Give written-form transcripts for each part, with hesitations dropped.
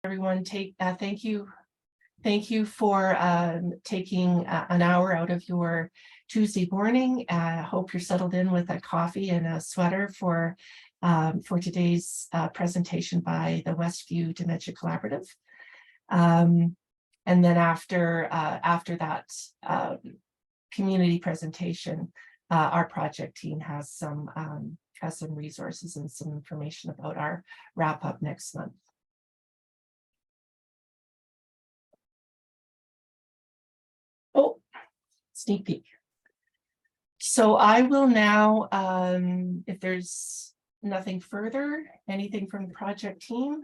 Everyone, thank you for taking an hour out of your Tuesday morning. Hope you're settled in with a coffee and a sweater for today's presentation by the WestView Dementia Collaborative. And then after that community presentation, our project team has some resources and some information about our wrap up next month. Oh, sneak peek. So I will now, if there's nothing further, anything from the project team,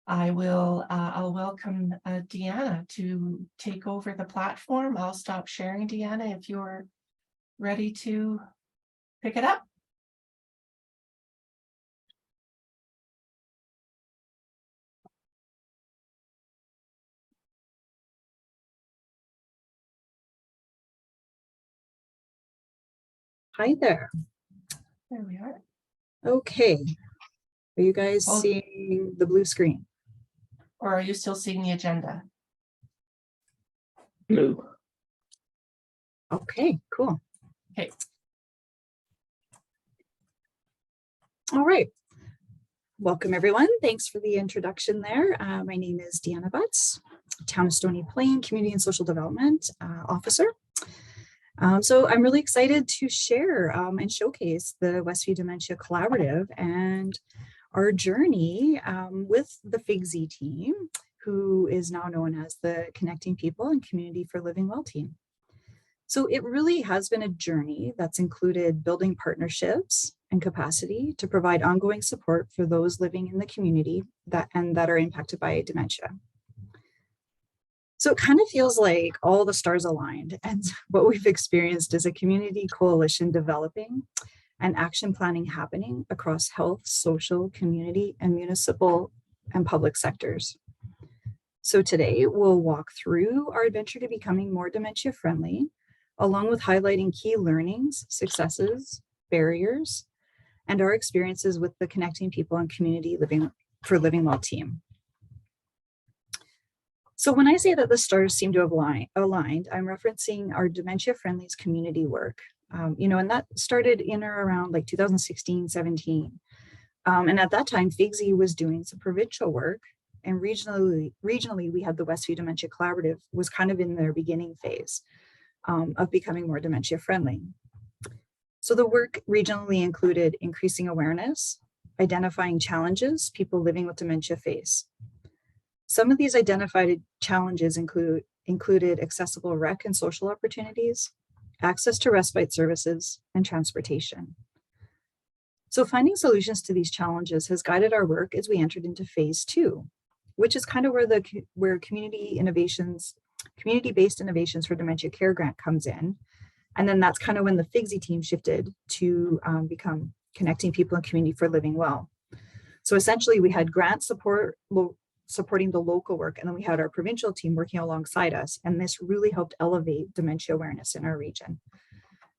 I'll welcome Deanna to take over the platform. I'll stop sharing, Deanna, if you're ready to pick it up. Hi there. There we are. Okay. Are you guys seeing the blue screen? Or are you still seeing the agenda? Blue. Okay, cool. Okay. All right. Welcome, everyone. Thanks for the introduction there. My name is Deanna Butts, Town of Stony Plain Community and Social Development Officer. So I'm really excited to share and showcase the WestView Dementia Collaborative and our journey with the 𝘮𝘮 team, who is now known as the Connecting People and Community for Living Well team. So it really has been a journey that's included building partnerships and capacity to provide ongoing support for those living in the community that are impacted by dementia. So it kind of feels like all the stars aligned, and what we've experienced is a community coalition developing and action planning happening across health, social, community, and municipal and public sectors. So today we'll walk through our adventure to becoming more dementia friendly, along with highlighting key learnings, successes, barriers, and our experiences with the Connecting People and Community for Living Well team. So when I say that the stars seem to have aligned, I'm referencing our Dementia Friendly's community work, and that started in or around like 2016, 17. And at that time, 𝘮𝘮 was doing some provincial work, and regionally we had the WestView Dementia Collaborative was kind of in their beginning phase of becoming more dementia friendly. So the work regionally included increasing awareness, identifying challenges people living with dementia face. Some of these identified challenges included accessible rec and social opportunities, access to respite services, and transportation. So finding solutions to these challenges has guided our work as we entered into phase 2, which is kind of where community-based innovations for dementia care grant comes in. And then that's kind of when the 𝘮𝘮 team shifted to become Connecting People and Community for Living Well. So essentially we had grant support supporting the local work, and then we had our provincial team working alongside us, and this really helped elevate dementia awareness in our region,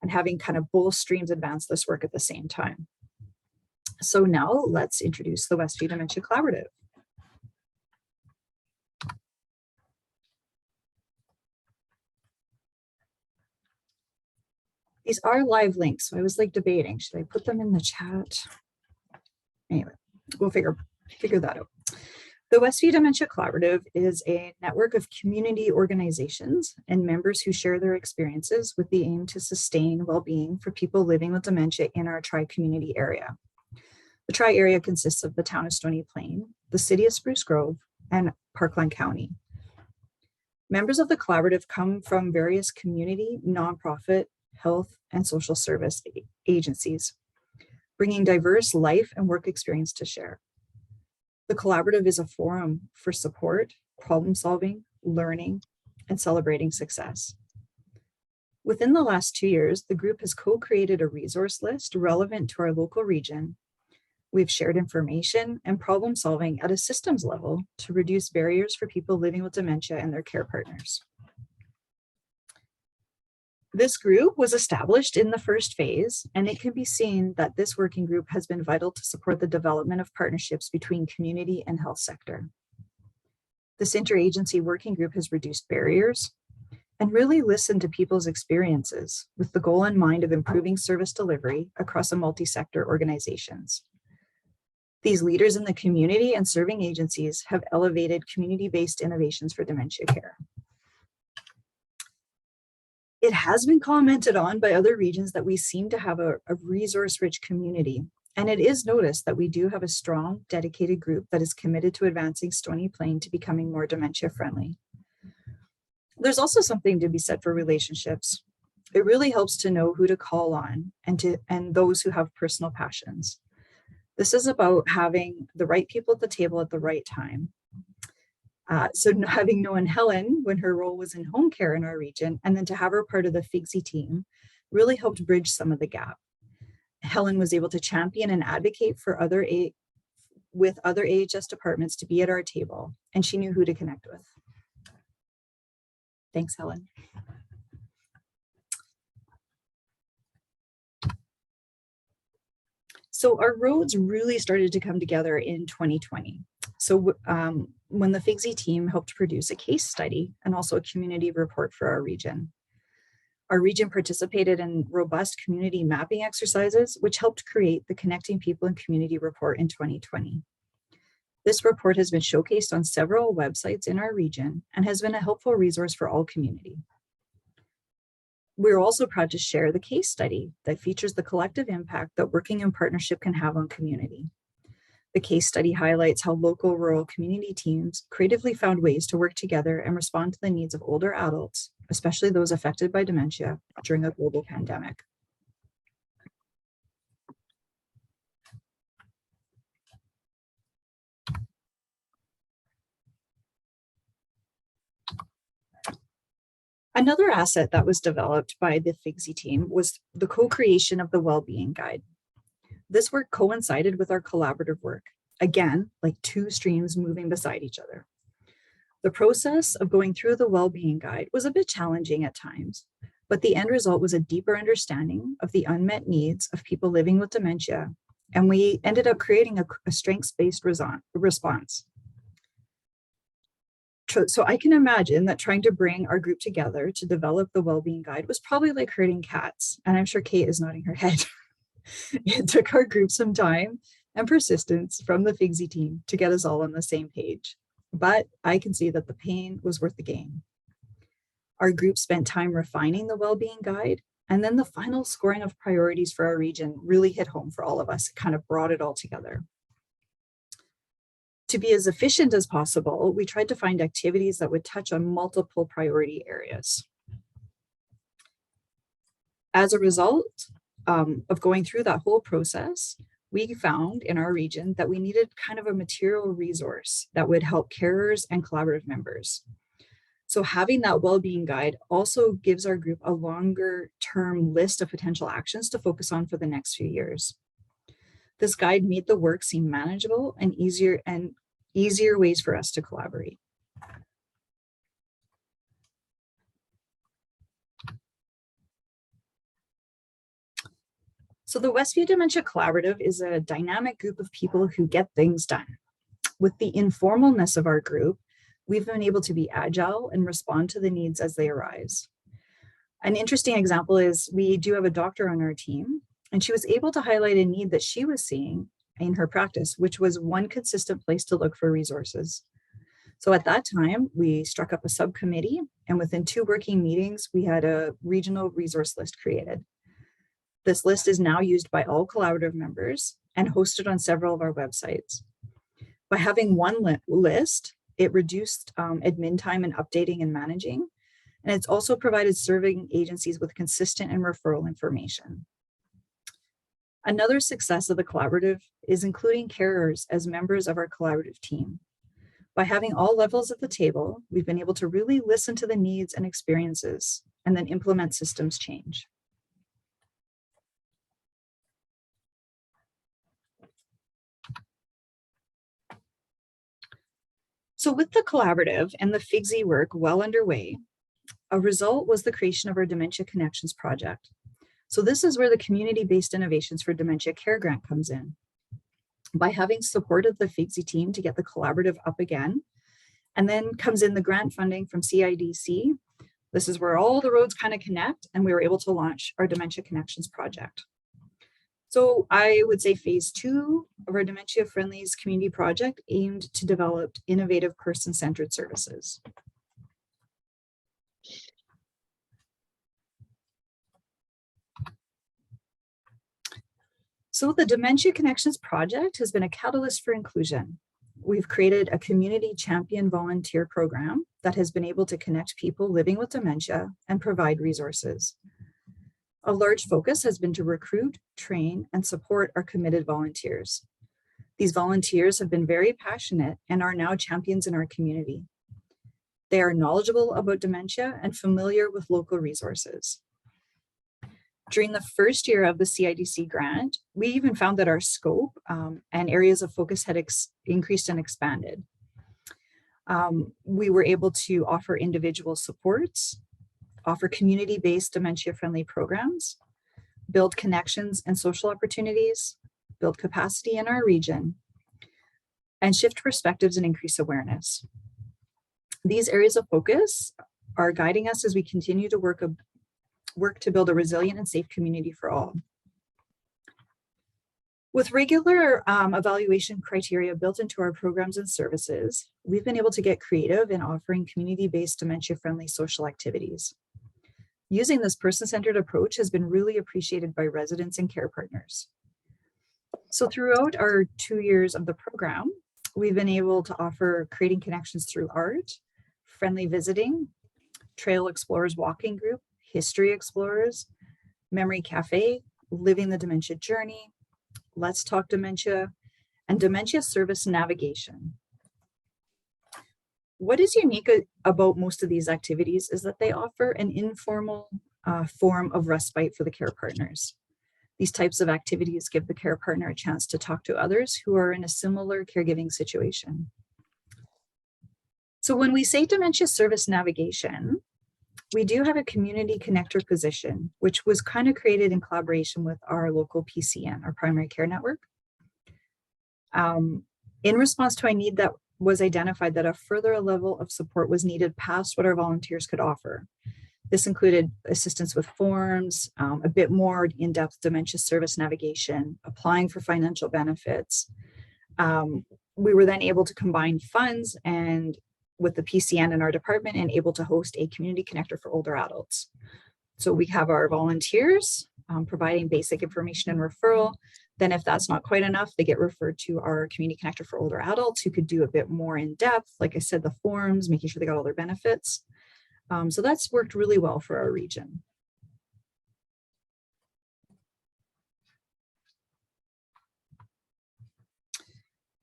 and having kind of both streams advance this work at the same time. So now let's introduce the WestView Dementia Collaborative. These are live links, so I was like debating, should I put them in the chat? Anyway, we'll figure that out. The WestView Dementia Collaborative is a network of community organizations and members who share their experiences with the aim to sustain well-being for people living with dementia in our tri-community area. The tri-area consists of the town of Stony Plain, the city of Spruce Grove, and Parkland County. Members of the collaborative come from various community, nonprofit, health, and social service agencies, bringing diverse life and work experience to share. The collaborative is a forum for support, problem solving, learning, and celebrating success. Within the last 2 years, the group has co-created a resource list relevant to our local region. We've shared information and problem solving at a systems level to reduce barriers for people living with dementia and their care partners. This group was established in the first phase, and it can be seen that this working group has been vital to support the development of partnerships between community and health sector. This interagency working group has reduced barriers and really listened to people's experiences with the goal in mind of improving service delivery across a multi-sector organizations. These leaders in the community and serving agencies have elevated community-based innovations for dementia care. It has been commented on by other regions that we seem to have a resource-rich community, and it is noticed that we do have a strong, dedicated group that is committed to advancing Stony Plain to becoming more dementia-friendly. There's also something to be said for relationships. It really helps to know who to call on and those who have personal passions. This is about having the right people at the table at the right time. So having known Helen when her role was in home care in our region, and then to have her part of the 𝘮𝘮 team really helped bridge some of the gap. Helen was able to champion and advocate for with other AHS departments to be at our table, and she knew who to connect with. Thanks, Helen. So our roads really started to come together in 2020. So when the 𝘮𝘮 team helped produce a case study and also a community report for our region. Our region participated in robust community mapping exercises, which helped create the Connecting People and Community report in 2020. This report has been showcased on several websites in our region and has been a helpful resource for all community. We're also proud to share the case study that features the collective impact that working in partnership can have on community. The case study highlights how local rural community teams creatively found ways to work together and respond to the needs of older adults, especially those affected by dementia during a global pandemic. Another asset that was developed by the 𝘮𝘮 team was the co-creation of the Wellbeing Guide. This work coincided with our collaborative work, again, like two streams moving beside each other. The process of going through the Wellbeing Guide was a bit challenging at times, but the end result was a deeper understanding of the unmet needs of people living with dementia, and we ended up creating a strengths-based response. So I can imagine that trying to bring our group together to develop the Wellbeing Guide was probably like herding cats, and I'm sure Kate is nodding her head. It took our group some time and persistence from the 𝘮𝘮 team to get us all on the same page, but I can see that the pain was worth the gain. Our group spent time refining the Wellbeing Guide, and then the final scoring of priorities for our region really hit home for all of us. It kind of brought it all together. To be as efficient as possible, we tried to find activities that would touch on multiple priority areas. As a result of going through that whole process, we found in our region that we needed kind of a material resource that would help carers and collaborative members. So having that Wellbeing Guide also gives our group a longer term list of potential actions to focus on for the next few years. This guide made the work seem manageable and easier ways for us to collaborate. So the WestView Dementia Collaborative is a dynamic group of people who get things done. With the informalness of our group, we've been able to be agile and respond to the needs as they arise. An interesting example is we do have a doctor on our team, and she was able to highlight a need that she was seeing in her practice, which was one consistent place to look for resources. So at that time, we struck up a subcommittee, and within 2 working meetings, we had a regional resource list created. This list is now used by all collaborative members and hosted on several of our websites. By having one list, it reduced admin time in updating and managing, and it's also provided serving agencies with consistent and referral information. Another success of the collaborative is including carers as members of our collaborative team. By having all levels at the table, we've been able to really listen to the needs and experiences and then implement systems change. So with the collaborative and the 𝘮𝘮 work well underway, a result was the creation of our Dementia Connections project. So this is where the community-based innovations for dementia care grant comes in. By having supported the 𝘮𝘮 team to get the collaborative up again And then comes in the grant funding from CIDC. This is where all the roads kind of connect, and we were able to launch our Dementia Connections project. So I would say phase 2 of our Dementia Friendlies community project aimed to develop innovative person-centered services. So the Dementia Connections project has been a catalyst for inclusion. We've created a community champion volunteer program that has been able to connect people living with dementia and provide resources. A large focus has been to recruit, train, and support our committed volunteers. These volunteers have been very passionate and are now champions in our community. They are knowledgeable about dementia and familiar with local resources. During the first year of the CIDC grant, we even found that our scope and areas of focus had increased and expanded. We were able to offer individual supports, offer community-based dementia-friendly programs, build connections and social opportunities, build capacity in our region, and shift perspectives and increase awareness. These areas of focus are guiding us as we continue to work to build a resilient and safe community for all. With regular evaluation criteria built into our programs and services, we've been able to get creative in offering community-based dementia-friendly social activities. Using this person-centered approach has been really appreciated by residents and care partners. So throughout our 2 years of the program, we've been able to offer creating connections through art, friendly visiting, trail explorers walking group, history explorers, memory cafe, living the dementia journey, let's talk dementia, and dementia service navigation. What is unique about most of these activities is that they offer an informal form of respite for the care partners. These types of activities give the care partner a chance to talk to others who are in a similar caregiving situation. So when we say dementia service navigation, we do have a community connector position, which was kind of created in collaboration with our local PCN, our primary care network. In response to a need that was identified that a further level of support was needed past what our volunteers could offer. This included assistance with forms, a bit more in-depth dementia service navigation, applying for financial benefits. We were then able to combine funds and with the PCN in our department and able to host a community connector for older adults. So we have our volunteers providing basic information and referral. Then if that's not quite enough, they get referred to our community connector for older adults who could do a bit more in depth. Like I said, the forms, making sure they got all their benefits. So that's worked really well for our region.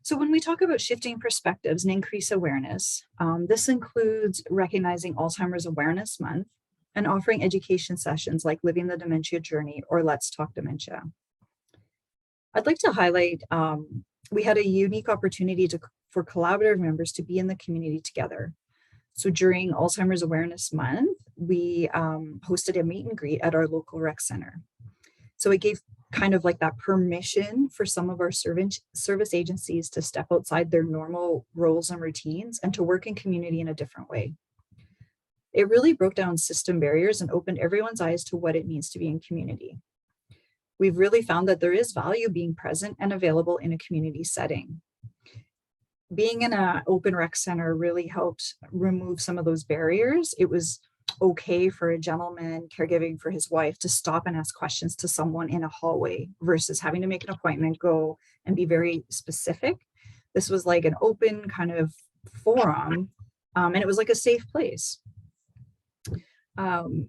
So when we talk about shifting perspectives and increase awareness, this includes recognizing Alzheimer's Awareness Month and offering education sessions like Living the Dementia Journey or Let's Talk Dementia. I'd like to highlight, we had a unique opportunity for collaborative members to be in the community together. So during Alzheimer's Awareness Month, we hosted a meet and greet at our local rec center. So it gave kind of like that permission for some of our service agencies to step outside their normal roles and routines and to work in community in a different way. It really broke down system barriers and opened everyone's eyes to what it means to be in community. We've really found that there is value being present and available in a community setting. Being in an open rec center really helped remove some of those barriers. It was okay for a gentleman caregiving for his wife to stop and ask questions to someone in a hallway versus having to make an appointment, go and be very specific. This was like an open kind of forum, and it was like a safe place. And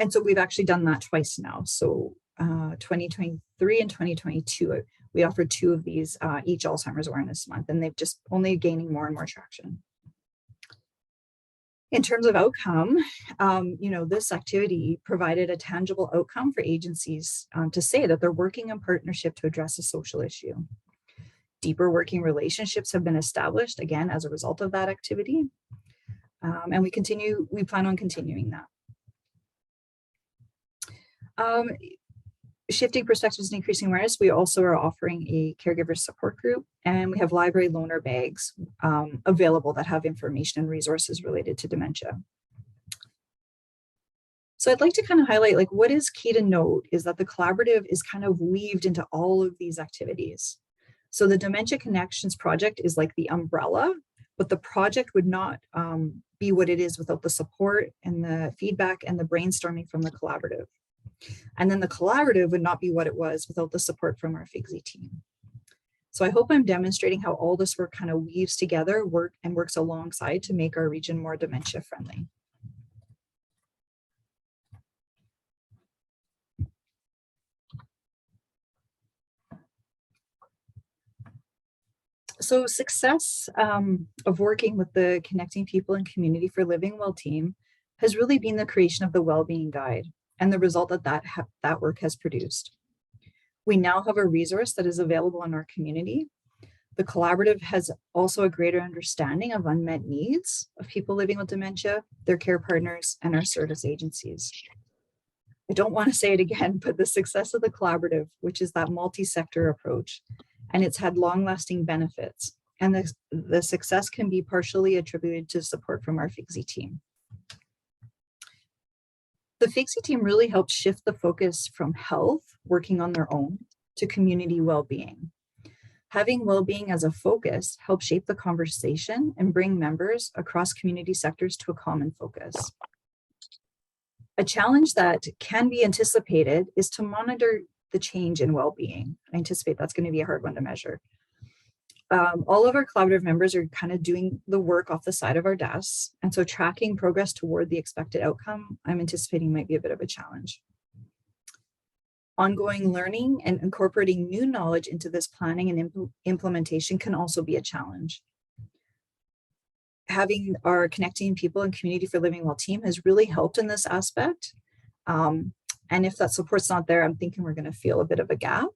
so we've actually done that twice now. So 2023 and 2022, we offered 2 of these each Alzheimer's Awareness Month, and they've just only gaining more and more traction. In terms of outcome, this activity provided a tangible outcome for agencies to say that they're working in partnership to address a social issue. Deeper working relationships have been established, again, as a result of that activity. And we plan on continuing that. shifting perspectives and increasing awareness, we also are offering a caregiver support group, and we have library loaner bags available that have information and resources related to dementia. So I'd like to kind of highlight, like, what is key to note is that the collaborative is kind of weaved into all of these activities. So the Dementia Connections project is like the umbrella, but the project would not be what it is without the support and the feedback and the brainstorming from the collaborative. And then the collaborative would not be what it was without the support from our FIGSI team. So I hope I'm demonstrating how all this work kind of weaves together, works alongside to make our region more dementia friendly. So success of working with the Connecting People and Community for Living Well team has really been the creation of the Wellbeing Guide and the result that work has produced. We now have a resource that is available in our community. The collaborative has also a greater understanding of unmet needs of people living with dementia, their care partners, and our service agencies. I don't want to say it again, but the success of the collaborative, which is that multi-sector approach, and it's had long-lasting benefits, and the success can be partially attributed to support from our FIGSI team. The FIGSI team really helped shift the focus from health, working on their own, to community well-being. Having well-being as a focus helps shape the conversation and bring members across community sectors to a common focus. A challenge that can be anticipated is to monitor the change in well-being. I anticipate that's going to be a hard one to measure. All of our collaborative members are kind of doing the work off the side of our desks. And so tracking progress toward the expected outcome, I'm anticipating might be a bit of a challenge. Ongoing learning and incorporating new knowledge into this planning and implementation can also be a challenge. Having our Connecting People and Community for Living Well team has really helped in this aspect. And if that support's not there, I'm thinking we're going to feel a bit of a gap.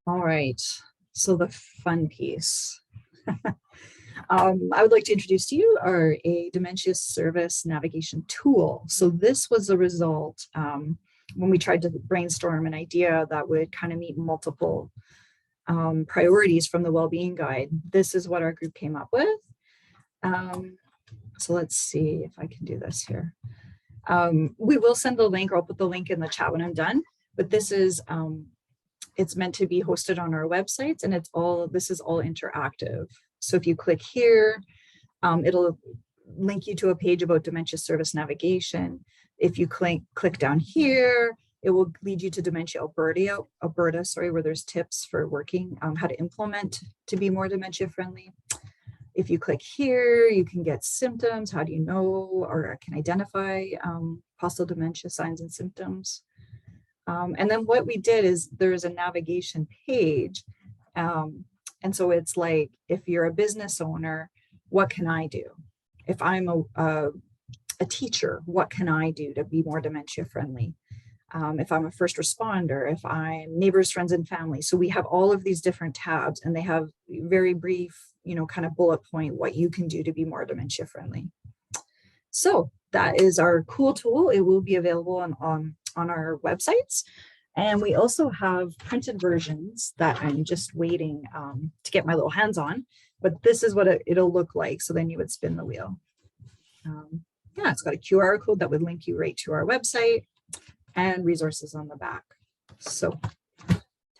All right, so the fun piece. I would like to introduce to you a dementia service navigation tool. So this was a result when we tried to brainstorm an idea that would kind of meet multiple priorities from the Wellbeing Guide. This is what our group came up with. So let's see if I can do this here. We will send the link, or I'll put the link in the chat when I'm done, but this is, it's meant to be hosted on our websites, and this is all interactive. So if you click here, it'll link you to a page about dementia service navigation. If you click down here, it will lead you to Dementia Alberta, where there's tips for working, how to implement to be more dementia friendly. If you click here, you can get symptoms. How do you know or can identify possible dementia signs and symptoms? And then what we did is there's a navigation page. And so it's like, if you're a business owner, what can I do? If I'm a teacher, what can I do to be more dementia friendly? If I'm a first responder, if I'm neighbors, friends, and family. So we have all of these different tabs, and they have very brief, kind of bullet point what you can do to be more dementia friendly. So that is our cool tool. It will be available on our websites. And we also have printed versions that I'm just waiting to get my little hands on, but this is what it'll look like. So then you would spin the wheel. Yeah, it's got a QR code that would link you right to our website and resources on the back. So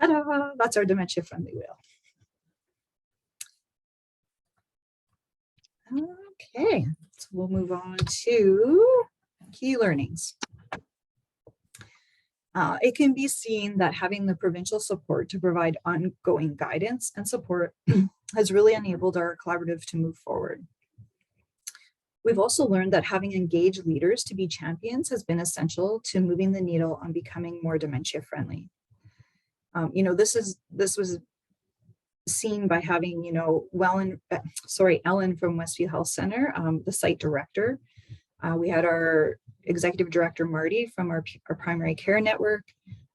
ta-da, that's our dementia friendly wheel. Okay, so we'll move on to key learnings. It can be seen that having the provincial support to provide ongoing guidance and support has really enabled our collaborative to move forward. We've also learned that having engaged leaders to be champions has been essential to moving the needle on becoming more dementia friendly. This was seen by having, Ellen from WestView Health Center, the site director. We had our executive director, Marty, from our primary care network,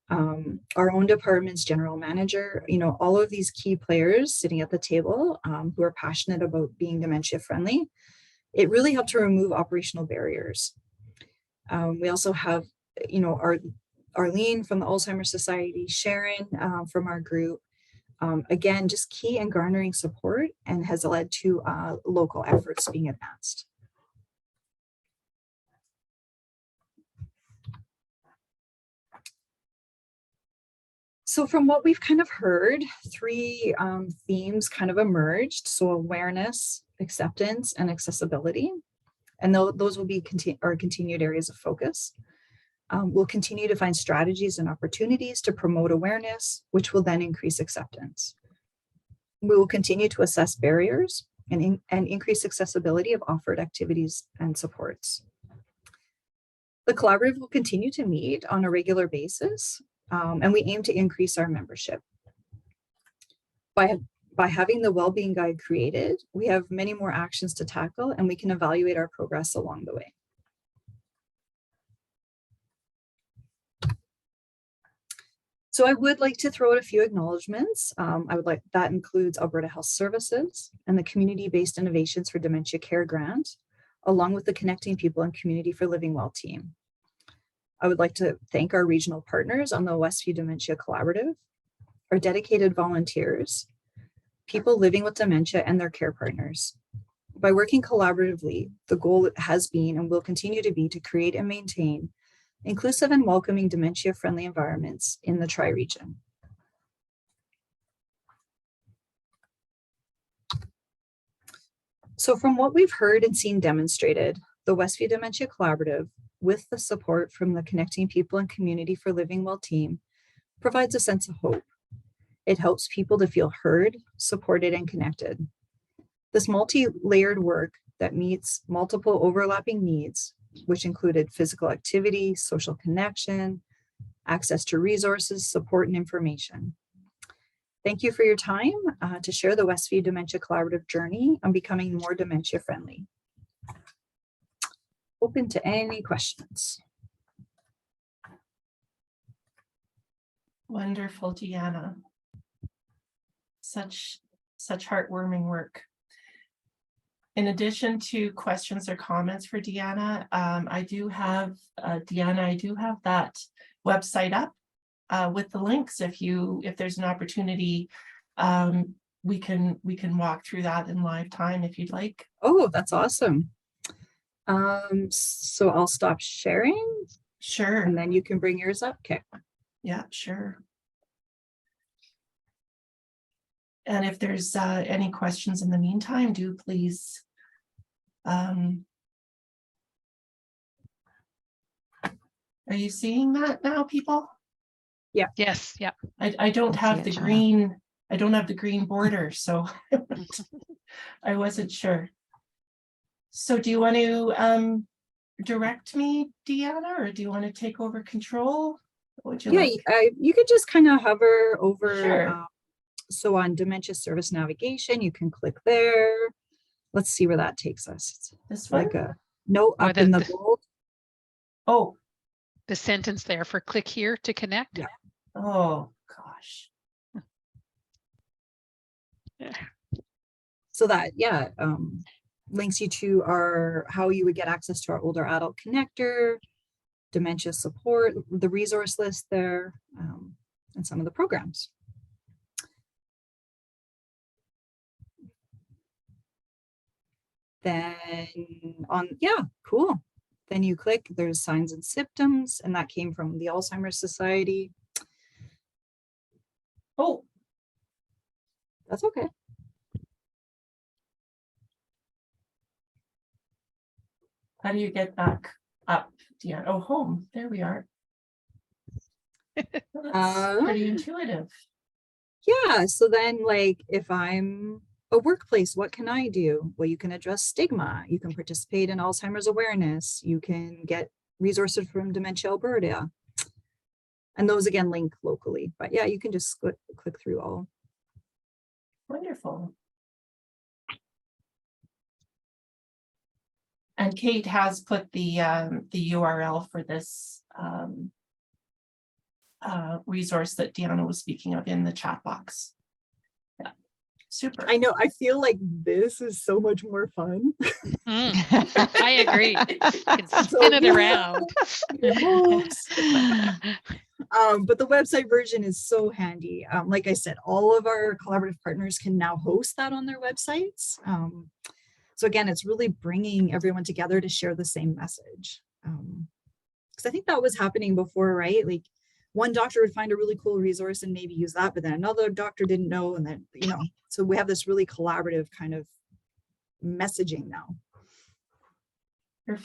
our own department's general manager, all of these key players sitting at the table who are passionate about being dementia friendly. It really helped to remove operational barriers. We also have, Arlene from the Alzheimer's Society, Sharon from our group, again, just key in garnering support and has led to local efforts being advanced. So from what we've kind of heard, three themes kind of emerged. So awareness, acceptance, and accessibility. And those will be our continued areas of focus. We'll continue to find strategies and opportunities to promote awareness, which will then increase acceptance. We will continue to assess barriers and increase accessibility of offered activities and supports. The collaborative will continue to meet on a regular basis, and we aim to increase our membership. By having the wellbeing guide created, we have many more actions to tackle, and we can evaluate our progress along the way. So I would like to throw out a few acknowledgements. That includes Alberta Health Services and the Community-Based Innovations for Dementia Care Grant, along with the Connecting People and Community for Living Well team. I would like to thank our regional partners on the WestView Dementia Collaborative, our dedicated volunteers, people living with dementia, and their care partners. By working collaboratively, the goal has been and will continue to be to create and maintain inclusive and welcoming dementia-friendly environments in the Tri-region. So from what we've heard and seen demonstrated, the WestView Dementia Collaborative, with the support from the Connecting People and Community for Living Well team, provides a sense of hope. It helps people to feel heard, supported, and connected. This multi-layered work that meets multiple overlapping needs, which included physical activity, social connection, access to resources, support, and information. Thank you for your time to share the WestView Dementia Collaborative journey on becoming more dementia friendly. Open to any questions. Wonderful, Deanna. Such heartwarming work. In addition to questions or comments for Deanna, I do have that website up with the links. If there's an opportunity, we can walk through that in live time if you'd like. Oh, that's awesome. So I'll stop sharing. Sure. And then you can bring yours up. Okay. Yeah, sure. And if there's any questions in the meantime, do please are you seeing that now, people? Yeah. Yes. Yeah. I don't have the green. I don't have the green border, so I wasn't sure. So do you want to direct me, Deanna, or do you want to take over control? What would you like? You could just kind of hover over. Sure. So on dementia service navigation, you can click there. Let's see where that takes us. This one? Like a note up in the gold. Oh. The sentence there for click here to connect. Yeah. Oh gosh. Yeah. So that links you to how you would get access to our older adult connector, dementia support, the resource list there, and some of the programs. Then cool. Then you click, there's signs and symptoms, and that came from the Alzheimer's Society. Oh, that's okay. How do you get back up? Yeah. Oh, home. There we are. Well, that's pretty intuitive. Yeah. So then, like, if I'm a workplace, what can I do? Well, you can address stigma. You can participate in Alzheimer's awareness. You can get resources from Dementia Alberta. And those again link locally. But yeah, you can just click through all. Wonderful. And Kate has put the URL for this resource that Deanna was speaking of in the chat box. Yeah. super. I know, I feel like this is so much more fun. I agree. You can So, spin it yeah. around. Moves. But the website version is so handy. Like I said, all of our collaborative partners can now host that on their websites. So again, it's really bringing everyone together to share the same message. Because I think that was happening before, right? Like one doctor would find a really cool resource and maybe use that, but then another doctor didn't know. And then, you know, so we have this really collaborative kind of messaging now.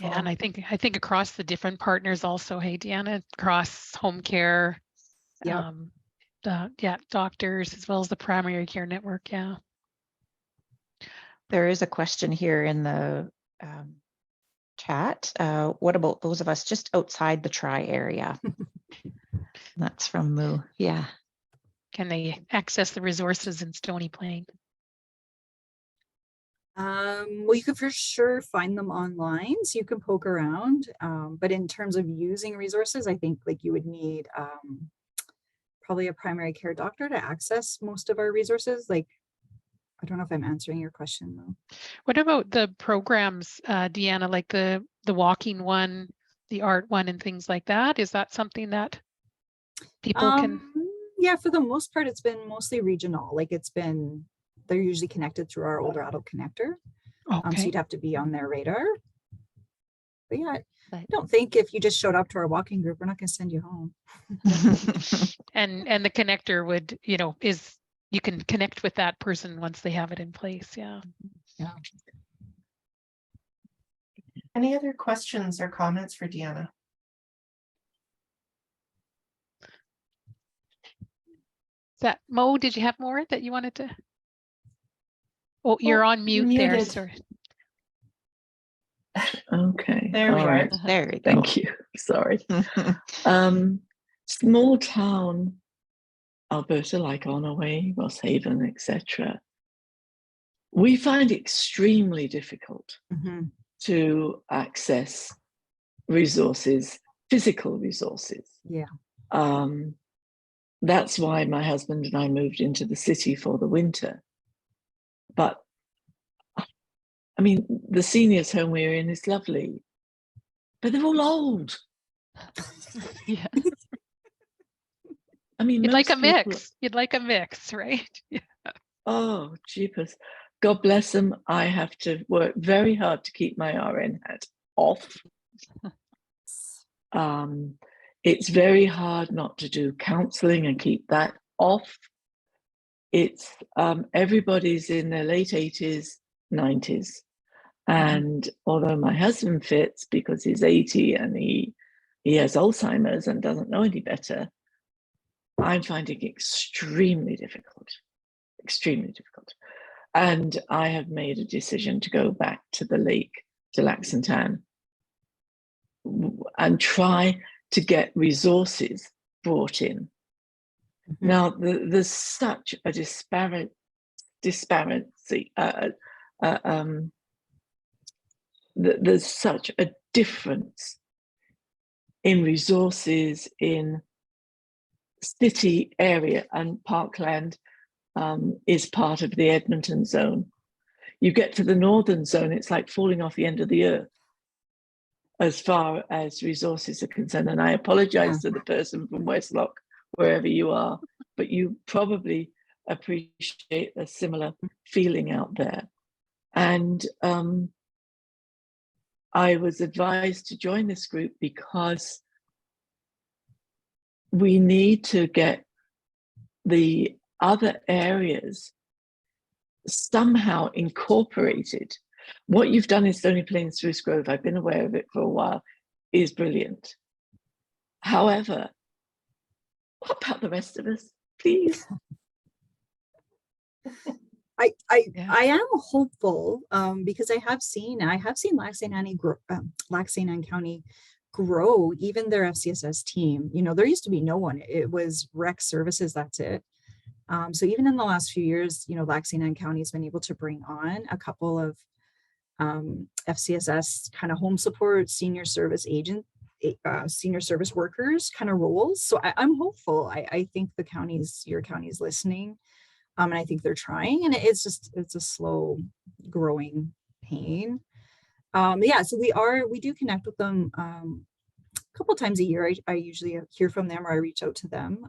Yeah, and I think across the different partners also, hey, Deanna, across home care, Yeah. doctors, as well as the primary care network. Yeah. There is a question here in the chat. What about those of us just outside the tri-area? That's from Moo. Yeah. Can they access the resources in Stony Plain? Well, you can for sure find them online, so you can poke around. But in terms of using resources, I think like you would need probably a primary care doctor to access most of our resources. Like, I don't know if I'm answering your question though. What about the programs, Deanna, like the walking one, the art one, and things like that? Is that something that people can? Yeah, for the most part, it's been mostly regional. Like they're usually connected through our older adult connector. So Okay. you'd have to be on their radar. But yeah, I Right. don't think if you just showed up to our walking group, we're not going to send you home. And the connector would, you can connect with that person once they have it in place. Yeah. Yeah. Any other questions or comments for Deanna? Mo, did you have more that you wanted to? Oh, you're on mute there. muted. Sorry. Okay. There we all are. right. There we go. Thank you. Sorry. Small town Alberta, like 𝘰𝘬𝘗𝘓, 𝘮𝘱𝑡𝑗𝑡𝑡, etc. We find it extremely difficult to access resources, physical resources. Yeah. That's why my husband and I moved into the city for the winter. But I mean, the seniors home we're in is lovely, but they're all old. Yeah. I mean, You'd like a most people- mix. You'd like a mix, right? Yeah. Oh, jeepers. God bless them. I have to work very hard to keep my RN hat off. It's very hard not to do counseling and keep that off. It's everybody's in their late 80s, 90s. And although my husband fits because he's 80 and he has Alzheimer's and doesn't know any better, I'm finding it extremely difficult. And I have made a decision to go back to the lake, to Laxontan, and try to get resources brought in. Now, there's such a disparity. There's such a difference in resources in city area, and Parkland is part of the Edmonton zone. You get to the northern zone, it's like falling off the end of the earth as far as resources are concerned. And I apologize to the person from Westlock, wherever you are, but you probably appreciate a similar feeling out there. And I was advised to join this group because we need to get the other areas somehow incorporated. What you've done in Stony Plain Spruce Grove, I've been aware of it for a while, is brilliant. However, what about the rest of us, please? I am hopeful because I have seen Lac-Saint-Anne County grow even their FCSS team. You know, there used to be no one. It was rec services, that's it. So even in the last few years, you know, Lac-Saint-Anne County has been able to bring on a couple of FCSS kind of home support, senior service workers kind of roles. So I'm hopeful. I think your county's listening. And I think they're trying, and it's a slow growing pain. Yeah, so we do connect with them a couple times a year. I usually hear from them or I reach out to them.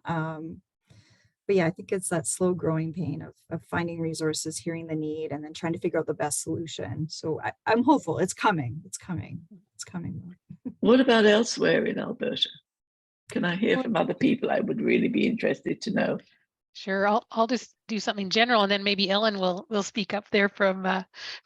But yeah, I think it's that slow growing pain of finding resources, hearing the need, and then trying to figure out the best solution. So I'm hopeful it's coming. It's coming. It's coming. What about elsewhere in Alberta? Can I hear from other people? I would really be interested to know. Sure, I'll just do something general, and then maybe Ellen will speak up there from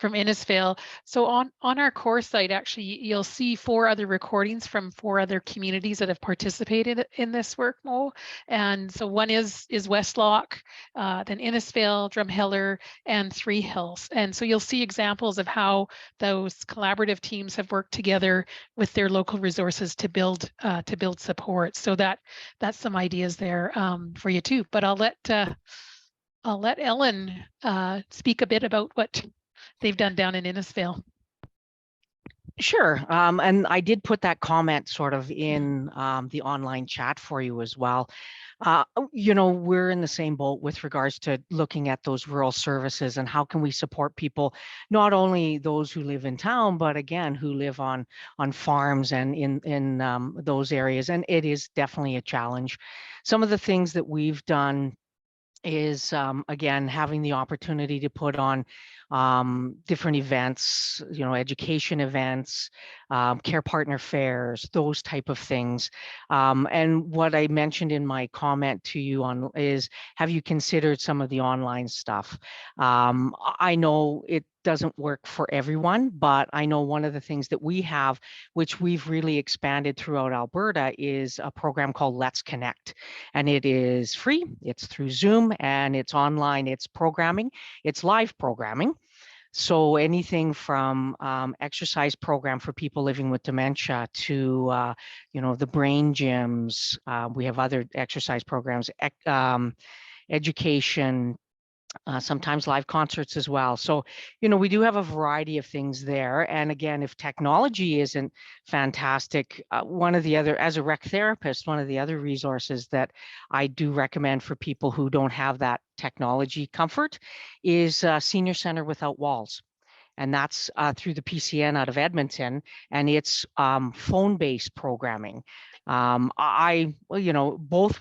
Innisfail. So on our core site, actually, you'll see 4 other recordings from 4 other communities that have participated in this work, Mo. And so one is Westlock, then Innisfail, Drumheller, and Three Hills. And so you'll see examples of how those collaborative teams have worked together with their local resources to build support. So that's some ideas there for you too. But I'll let Ellen speak a bit about what they've done down in Innisfail. Sure. And I did put that comment sort of in the online chat for you as well. We're in the same boat with regards to looking at those rural services and how can we support people, not only those who live in town, but again, who live on farms and in those areas. And it is definitely a challenge. Some of the things that we've done is again having the opportunity to put on different events, education events, care partner fairs, those type of things. And what I mentioned in my comment to you on is, have you considered some of the online stuff? I know it doesn't work for everyone, but I know one of the things that we have, which we've really expanded throughout Alberta, is a program called Let's Connect. And it is free, it's through Zoom, and it's online, it's programming, it's live programming. So anything from exercise program for people living with dementia to, the brain gyms. We have other exercise programs, education, sometimes live concerts as well. So, we do have a variety of things there. And again, if technology isn't fantastic, one of the other, as a rec therapist, one of the other resources that I do recommend for people who don't have that technology comfort is Senior Center Without Walls. And that's through the PCN out of Edmonton, and it's phone-based programming. Both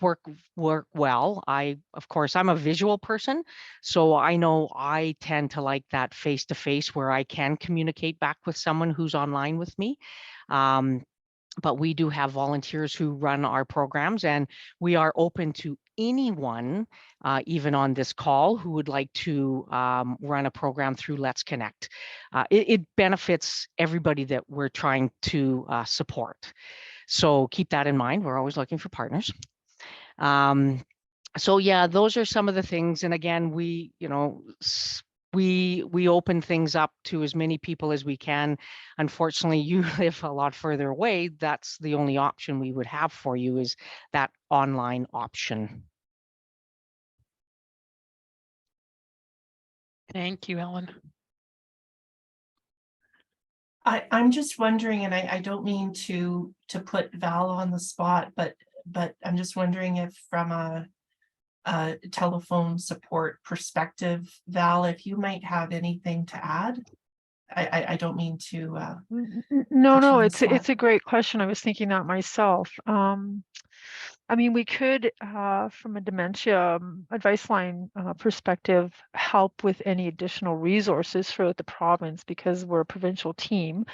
work well. Of course, I'm a visual person, so I know I tend to like that face-to-face where I can communicate back with someone who's online with me. But we do have volunteers who run our programs, and we are open to anyone, even on this call, who would like to run a program through Let's Connect. It benefits everybody that we're trying to support. So keep that in mind. We're always looking for partners. So yeah, those are some of the things. And again, we open things up to as many people as we can. Unfortunately, you live a lot further away. That's the only option we would have for you, is that online option. Thank you, Ellen. I'm just wondering, and I don't mean to put Val on the spot, but I'm just wondering if from a telephone support perspective, Val, if you might have anything to add. I don't mean to No, it's a great question. I was thinking that myself. We could, from a dementia advice line perspective, help with any additional resources for the province, because we're a provincial team.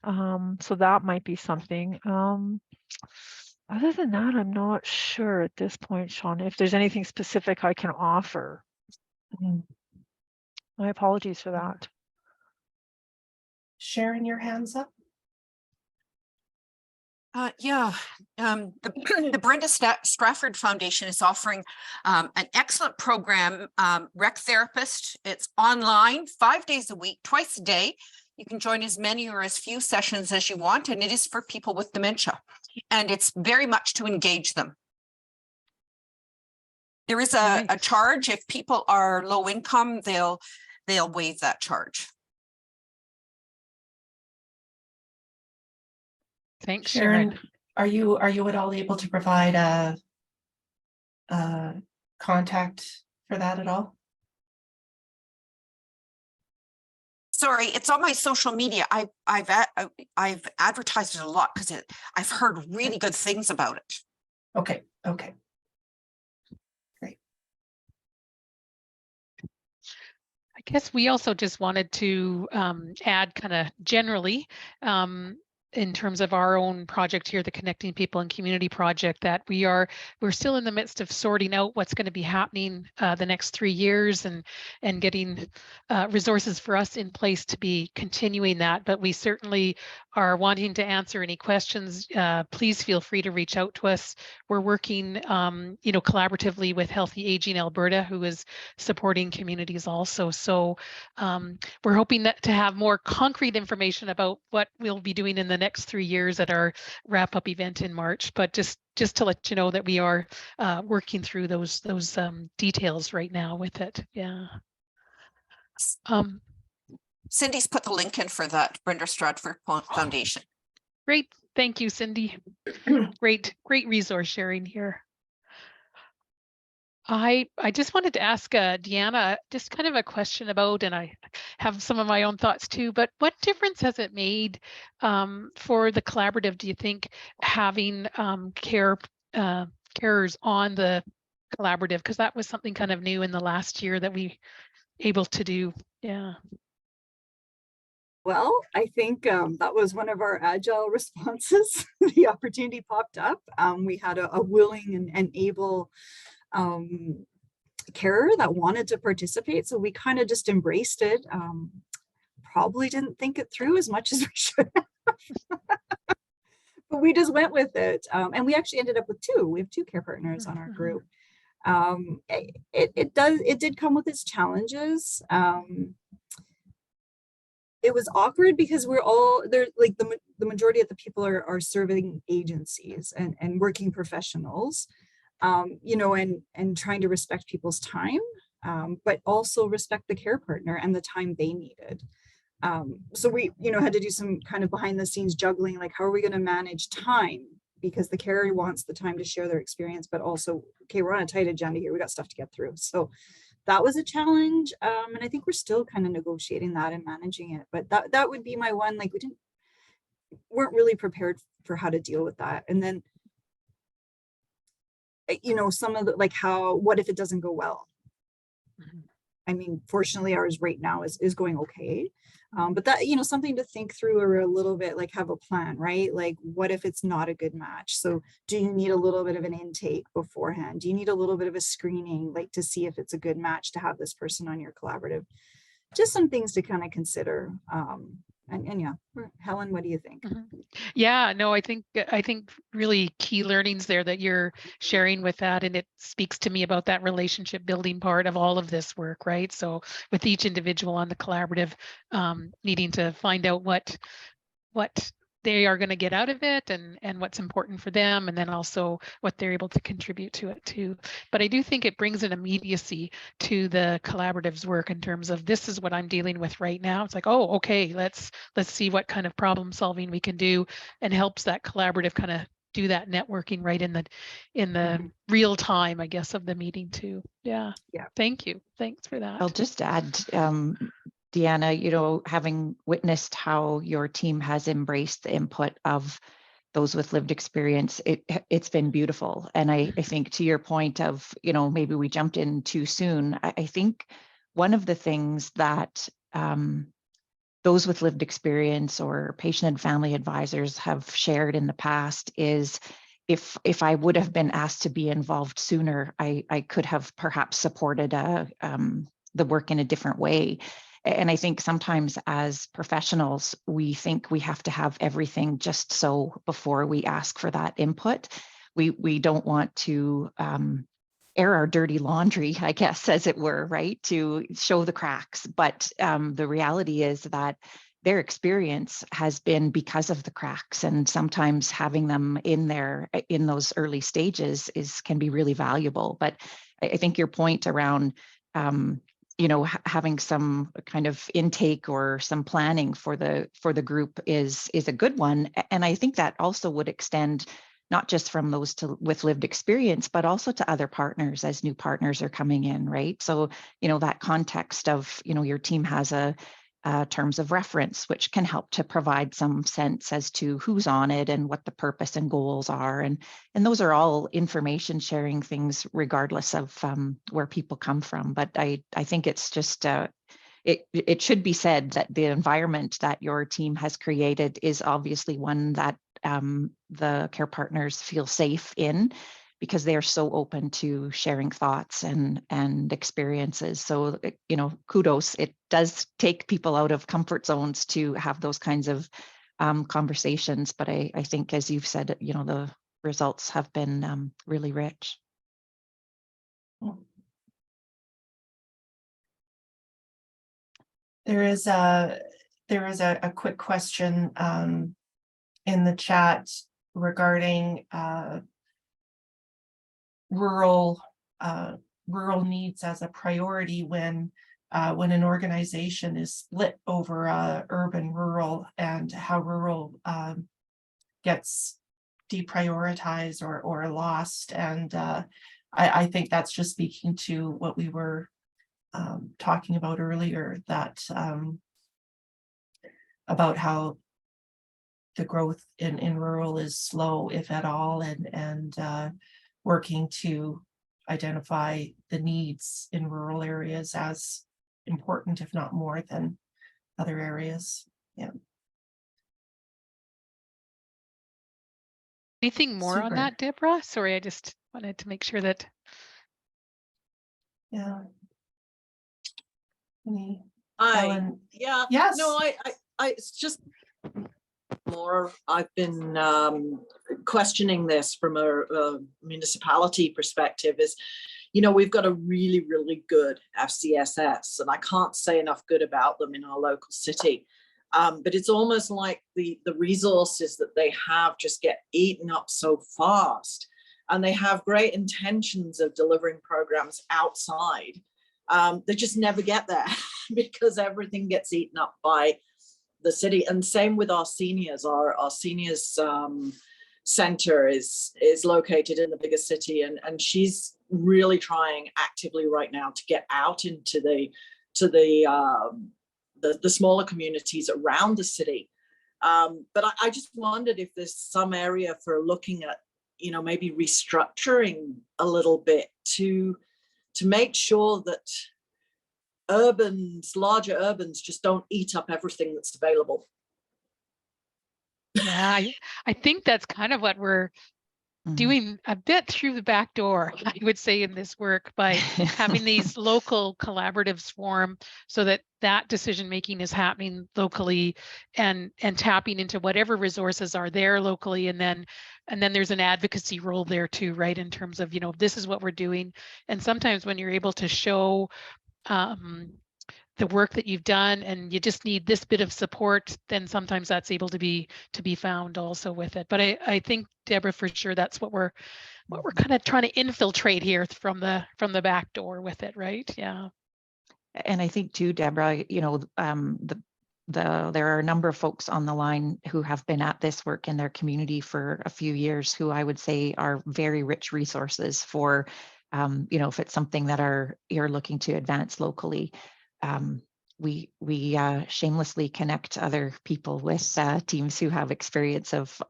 So that might be something. Other than that, I'm not sure at this point, Sean, if there's anything specific I can offer. My apologies for that. Sharon, your hands up. The Brenda Strafford Foundation is offering an excellent program, Rec Therapist. It's online 5 days a week, twice a day. You can join as many or as few sessions as you want, and it is for people with dementia. And it's very much to engage them. There is a charge. If people are low income, they'll waive that charge. Thanks, Sharon. Sharon. Are you at all able to provide a contact for that at all? Sorry, it's on my social media. I've advertised it a lot because I've heard really good things about it. Okay, okay. I guess we also just wanted to add kind of generally in terms of our own project here, the Connecting People and Community Project, that we're still in the midst of sorting out what's going to be happening the next 3 years and getting resources for us in place to be continuing that. But we certainly are wanting to answer any questions. Please feel free to reach out to us. We're working, collaboratively with Healthy Aging Alberta, who is supporting communities also. So we're hoping that to have more concrete information about what we'll be doing in the next 3 years at our wrap-up event in March. But just to let you know that we are working through those details right now with it. Yeah. Cindy's put the link in for that Brenda Stratford Foundation. Great. Thank you, Cindy. Great resource sharing here. I just wanted to ask Deanna just kind of a question about, and I have some of my own thoughts too, but what difference has it made for the collaborative, do you think, having carers on the collaborative? Because that was something kind of new in the last year that we able to do. Yeah. Well, I think that was one of our agile responses. The opportunity popped up. We had a willing and able carer that wanted to participate. So we kind of just embraced it. Probably didn't think it through as much as we should have. But we just went with it. And we actually ended up with two. We have two care partners on our group. It did come with its challenges. It was awkward because we're all there, like the majority of the people are serving agencies and working professionals, and trying to respect people's time, but also respect the care partner and the time they needed. So we, had to do some kind of behind the scenes juggling, like how are we going to manage time? Because the carer wants the time to share their experience, but also, okay, we're on a tight agenda here. We got stuff to get through. So that was a challenge. And I think we're still kind of negotiating that and managing it. But that would be my one, like weren't really prepared for how to deal with that. And then, some of the, like what if it doesn't go well? I mean, fortunately ours right now is going okay. But that, something to think through, or a little bit like have a plan, right? Like, what if it's not a good match? So do you need a little bit of an intake beforehand? Do you need a little bit of a screening, like to see if it's a good match to have this person on your collaborative? Just some things to kind of consider. And yeah, Helen, what do you think? Yeah, no, I think really key learnings there that you're sharing with that, and it speaks to me about that relationship building part of all of this work, right? So with each individual on the collaborative, needing to find out what they are going to get out of it and what's important for them, and then also what they're able to contribute to it too. But I do think it brings an immediacy to the collaborative's work in terms of, this is what I'm dealing with right now. It's like, oh, okay, let's see what kind of problem solving we can do, and helps that collaborative kind of do that networking right in the real time, I guess, of the meeting too. Yeah. Thank you. Thanks for that. I'll just add, Deanna, having witnessed how your team has embraced the input of those with lived experience, it's been beautiful. And I think, to your point of, maybe we jumped in too soon, I think one of the things that those with lived experience or patient and family advisors have shared in the past is, if I would have been asked to be involved sooner, I could have perhaps supported the work in a different way. And I think sometimes as professionals, we think we have to have everything just so before we ask for that input. We don't want to air our dirty laundry, I guess, as it were, right? To show the cracks. But the reality is that their experience has been because of the cracks, and sometimes having them in there in those early stages can be really valuable. But I think your point around having some kind of intake or some planning for the group is a good one. And I think that also would extend not just from those with lived experience, but also to other partners as new partners are coming in, right? So, that context of, your team has a terms of reference, which can help to provide some sense as to who's on it and what the purpose and goals are. And those are all information sharing things, regardless of where people come from. But I think it's just, it should be said that the environment that your team has created is obviously one that the care partners feel safe in, because they are so open to sharing thoughts and experiences. So, you know, kudos. It does take people out of comfort zones to have those kinds of conversations. But I think, as you've said, you know, the results have been really rich. There is a quick question in the chat regarding rural needs as a priority when an organization is split over urban rural, and how rural gets deprioritized or lost. And I think that's just speaking to what we were talking about earlier, that about how the growth in rural is slow, if at all, and working to identify the needs in rural areas as important, if not more, than other areas. Yeah. Anything more on that, Deborah? Sorry, I just wanted to make sure that. Yeah. Yeah. Yes. No, it's just more. I've been questioning this from a municipality perspective. Is, you know, we've got a really, really good FCSS, and I can't say enough good about them in our local city. But it's almost like the resources that they have just get eaten up so fast, and they have great intentions of delivering programs outside. They just never get there because everything gets eaten up by the city. And same with our seniors. Our seniors center is located in the biggest city, and she's really trying actively right now to get out into the smaller communities around the city. But I just wondered if there's some area for looking at, you know, maybe restructuring a little bit to make sure that larger urbans just don't eat up everything that's available. Yeah, I think that's kind of what we're doing a bit through the back door, I would say, in this work, by having these local collaboratives form, so that decision making is happening locally, and tapping into whatever resources are there locally, and then there's an advocacy role there too, right, in terms of, you know, this is what we're doing. And sometimes when you're able to show the work that you've done, and you just need this bit of support, then sometimes that's able to be found also with it. But I think, Deborah, for sure, that's what we're kind of trying to infiltrate here from the back door with it, right? Yeah. And I think too, Deborah, you know, there are a number of folks on the line who have been at this work in their community for a few years, who I would say are very rich resources for, you know, if it's something that you're looking to advance locally. We shamelessly connect other people with teams who have experience of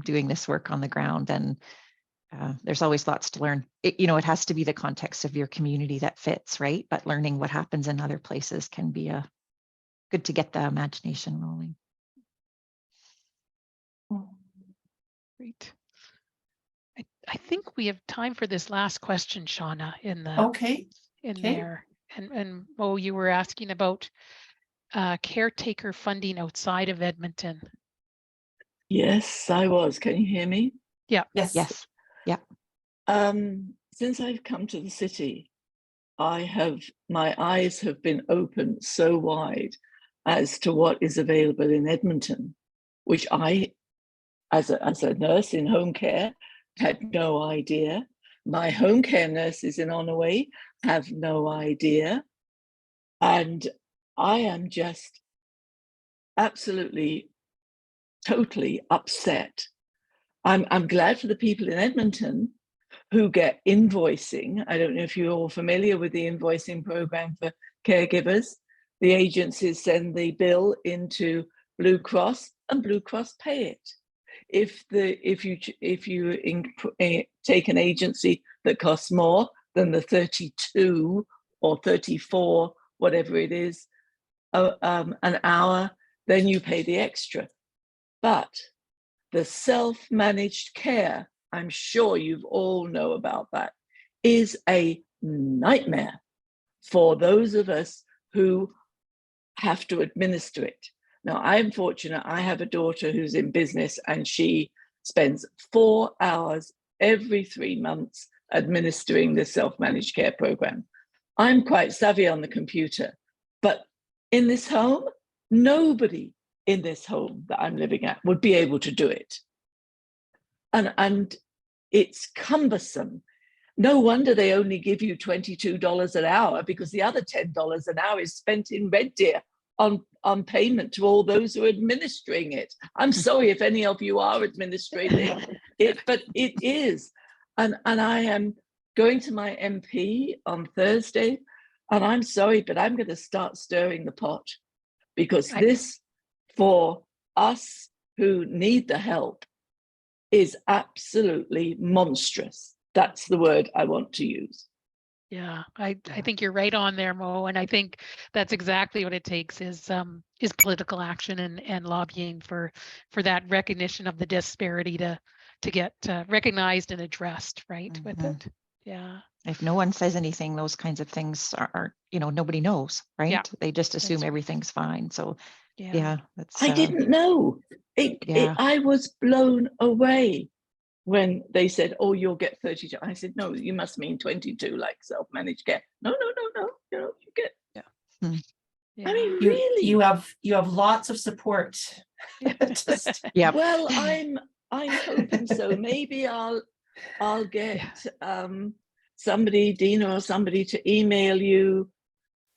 doing this work on the ground, and there's always lots to learn. You know, it has to be the context of your community that fits, right? But learning what happens in other places can be good to get the imagination rolling. Great. I think we have time for this last question, Shauna, in there. And you were asking about caretaker funding outside of Edmonton. Yes, I was. Can you hear me? Yeah. Yes. Yeah. Since I've come to the city, my eyes have been opened so wide as to what is available in Edmonton, which I, as a nurse in home care, had no idea. My home care nurses in 𝘮𝘂 have no idea. And I am just absolutely, totally upset. I'm glad for the people in Edmonton who get invoicing. I don't know if you're all familiar with the invoicing program for caregivers. the agencies send the bill into Blue Cross and Blue Cross pay it. If you take an agency that costs more than the 32 or 34, whatever it is, an hour, then you pay the extra. But the self-managed care, I'm sure you've all know about that, is a nightmare for those of us who have to administer it. Now, I'm fortunate, I have a daughter who's in business and she spends 4 hours every 3 months administering the self-managed care program. I'm quite savvy on the computer, but in this home, nobody in this home that I'm living at would be able to do it. And it's cumbersome. No wonder they only give you $22 an hour, because the other $10 an hour is spent in Red Deer on payment to all those who are administering it. I'm sorry if any of you are administrating it, but it is. And I am going to my MP on Thursday, and I'm sorry, but I'm going to start stirring the pot, because this, for us who need the help, is absolutely monstrous. That's the word I want to use. Yeah, I think you're right on there, Mo, and I think that's exactly what it takes is political action and lobbying for that recognition of the disparity to get recognized and addressed, right, with it. Yeah. If no one says anything, those kinds of things are nobody knows, right? Yeah, they just assume right. everything's fine. So Yeah, that's I didn't know. I was blown away when they said, "Oh, you'll get 32." I said, "No, you must mean 22, like self-managed care." No. You get. Yeah. I mean, really, you have lots of support. Yeah. Well, I'm hoping so. Maybe I'll get somebody, Dina or somebody, to email you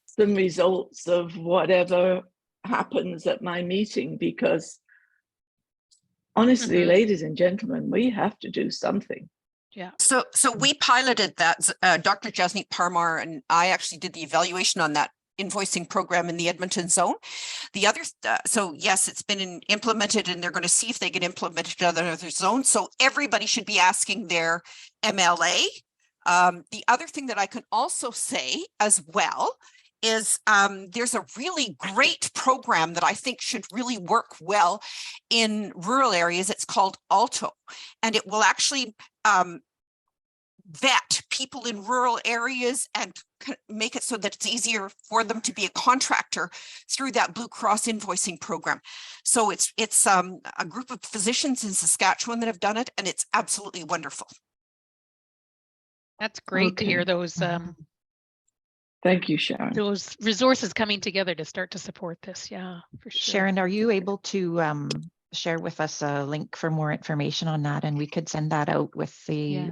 some results of whatever happens at my meeting, because honestly, ladies and gentlemen, we have to do something. Yeah. So we piloted that. Dr. Jasneet Parmar and I actually did the evaluation on that invoicing program in the Edmonton zone. The other, so yes, it's been implemented, and they're going to see if they get implemented in other zones. So everybody should be asking their MLA. The other thing that I can also say as well is there's a really great program that I think should really work well in rural areas. It's called ALTO, and it will actually vet people in rural areas and make it so that it's easier for them to be a contractor through that Blue Cross invoicing program. So it's a group of physicians in Saskatchewan that have done it, and it's absolutely wonderful. That's great to hear those Thank you, Sharon. those resources coming together to start to support this. Yeah, for sure. Sharon, are you able to share with us a link for more information on that, and we could send that out with the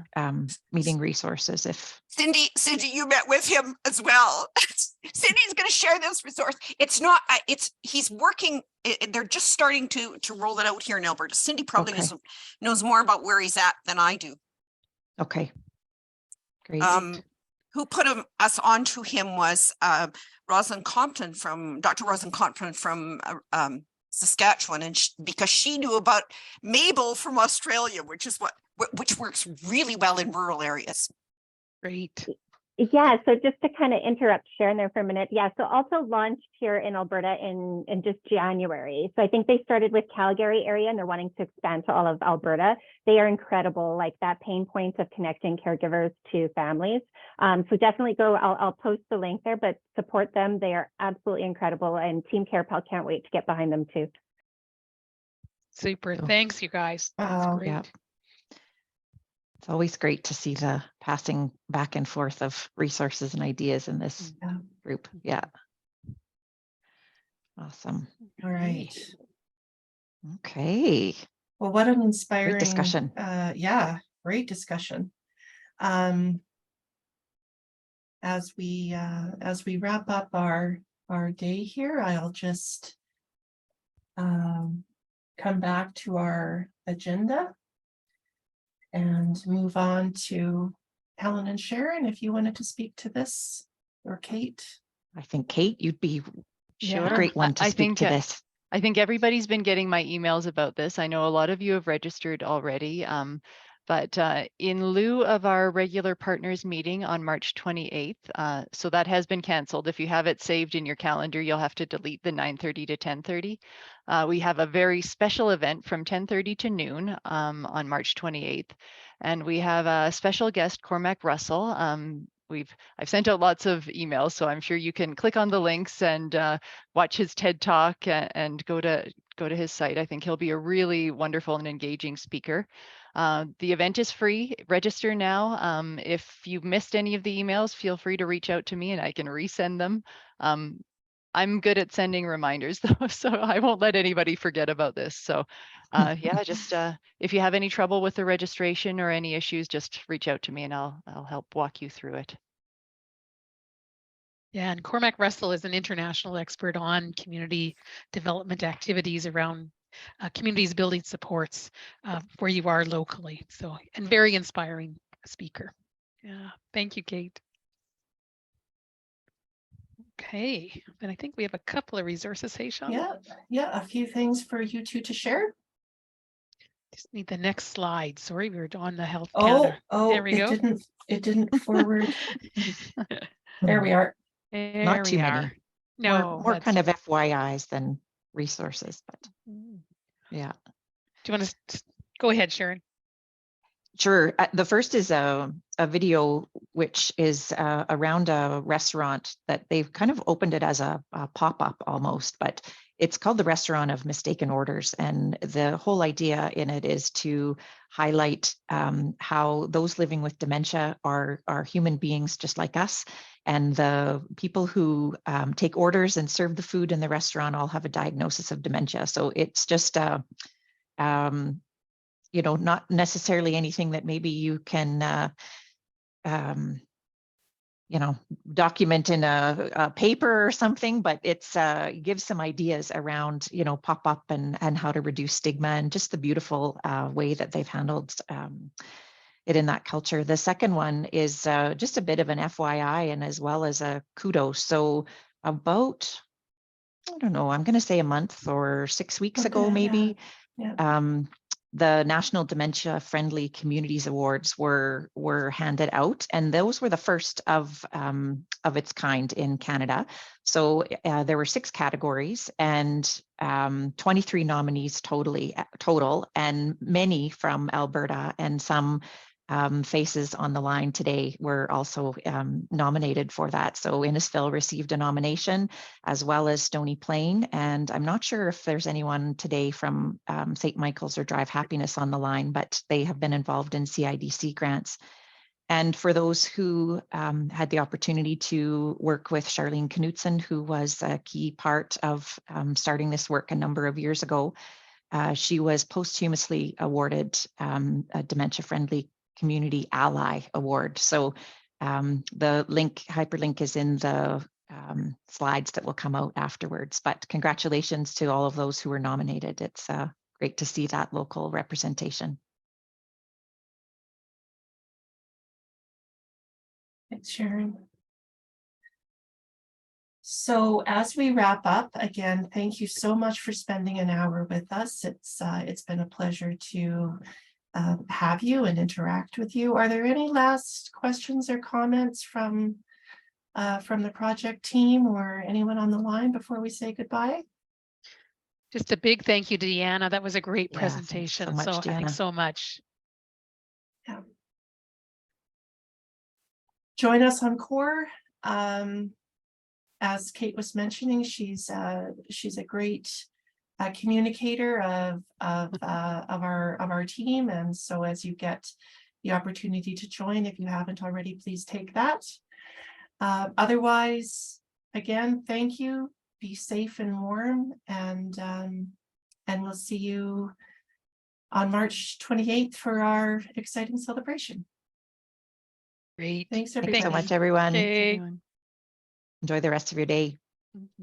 meeting resources? If Cindy, you met with him as well. Cindy's going to share this resource. It's not. He's working. They're just starting to roll it out here in Alberta. Cindy probably knows more about where he's at than I do. Okay. Great. Who put us onto him was Rosalind Compton Dr. Rosalind Compton from Saskatchewan, and because she knew about Mabel from Australia, which works really well in rural areas. Great. Yeah, so just to kind of interrupt Sharon there for a minute. Yeah, so also launched here in Alberta in just January. So I think they started with Calgary area and they're wanting to expand to all of Alberta. They are incredible, like that pain point of connecting caregivers to families. So definitely go, I'll post the link there, but support them. They are absolutely incredible, and Team CarePal can't wait to get behind them too. Super. Thanks, you guys. That's great. Yeah. It's always great to see the passing back and forth of resources and ideas in this group. Yeah. Awesome. All right. Okay. Well, what an inspiring discussion. Great discussion. As we wrap up our day here, I'll just come back to our agenda and move on to Helen and Sharon, if you wanted to speak to this, or Kate. I think, Kate, you'd be Yeah. A great one to I speak think to this. I think everybody's been getting my emails about this. I know a lot of you have registered already, but in lieu of our regular partners meeting on March 28th, so that has been canceled. If you have it saved in your calendar, you'll have to delete the 9:30 to 10:30. We have a very special event from 10:30 to noon on March 28th, and we have a special guest, Cormac Russell. I've sent out lots of emails, so I'm sure you can click on the links and watch his TED Talk and go to his site. I think he'll be a really wonderful and engaging speaker. The event is free. Register now. If you've missed any of the emails, feel free to reach out to me and I can resend them. I'm good at sending reminders though, so I won't let anybody forget about this. So yeah, just if you have any trouble with the registration or any issues, just reach out to me and I'll help walk you through it. Yeah, and Cormac Russell is an international expert on community development activities around communities building supports where you are locally. So, and very inspiring speaker. Yeah, thank you, Kate. Okay, then I think we have a couple of resources, hey, Sean? Yeah, a few things for you two to share. Just need the next slide. Sorry, we were on the Health Oh, Canada. There we go. It didn't forward. There we are. There Not too we many. are. No, More kind of FYIs than resources, but yeah. Do you want to go ahead, Sharon? Sure. The first is a video which is around a restaurant that they've kind of opened it as a pop-up almost, but it's called the Restaurant of Mistaken Orders. And the whole idea in it is to highlight how those living with dementia are human beings just like us. And the people who take orders and serve the food in the restaurant all have a diagnosis of dementia. So it's just you know, not necessarily anything that maybe you can, you know, document in a paper or something, but it's gives some ideas around, you know, pop up and how to reduce stigma and just the beautiful way that they've handled it in that culture. The second one is just a bit of an FYI and as well as a kudos. So about, I don't know, I'm going to say a month or 6 weeks ago, maybe. Yeah. The National Dementia Friendly Communities Awards were handed out, and those were the first of its kind in Canada. So there were 6 categories and 23 nominees total, and many from Alberta, and some faces on the line today were also nominated for that. So Innisfil received a nomination, as well as Stony Plain. And I'm not sure if there's anyone today from St. Michael's or Drive Happiness on the line, but they have been involved in CIDC grants. And for those who had the opportunity to work with Charlene Knutson, who was a key part of starting this work a number of years ago, she was posthumously awarded a Dementia Friendly Community Ally Award. So the hyperlink is in the slides that will come out afterwards. But congratulations to all of those who were nominated. It's great to see that local representation. Thanks, Sharon. So as we wrap up, again, thank you so much for spending an hour with us. It's been a pleasure to have you and interact with you. Are there any last questions or comments from the project team or anyone on the line before we say goodbye? Just a big thank you to Deanna. That was a great Yeah, presentation. thanks so much, Deanna. Thanks so much. Yeah. Join us on CORE. As Kate was mentioning, she's a great communicator of our team, and so as you get the opportunity to join, if you haven't already, please take that. Otherwise, again, thank you. Be safe and warm, and we'll see you on March 28th for our exciting celebration. Great. Thanks, everybody. Thanks so much, everyone. Okay. Enjoy the rest of your day.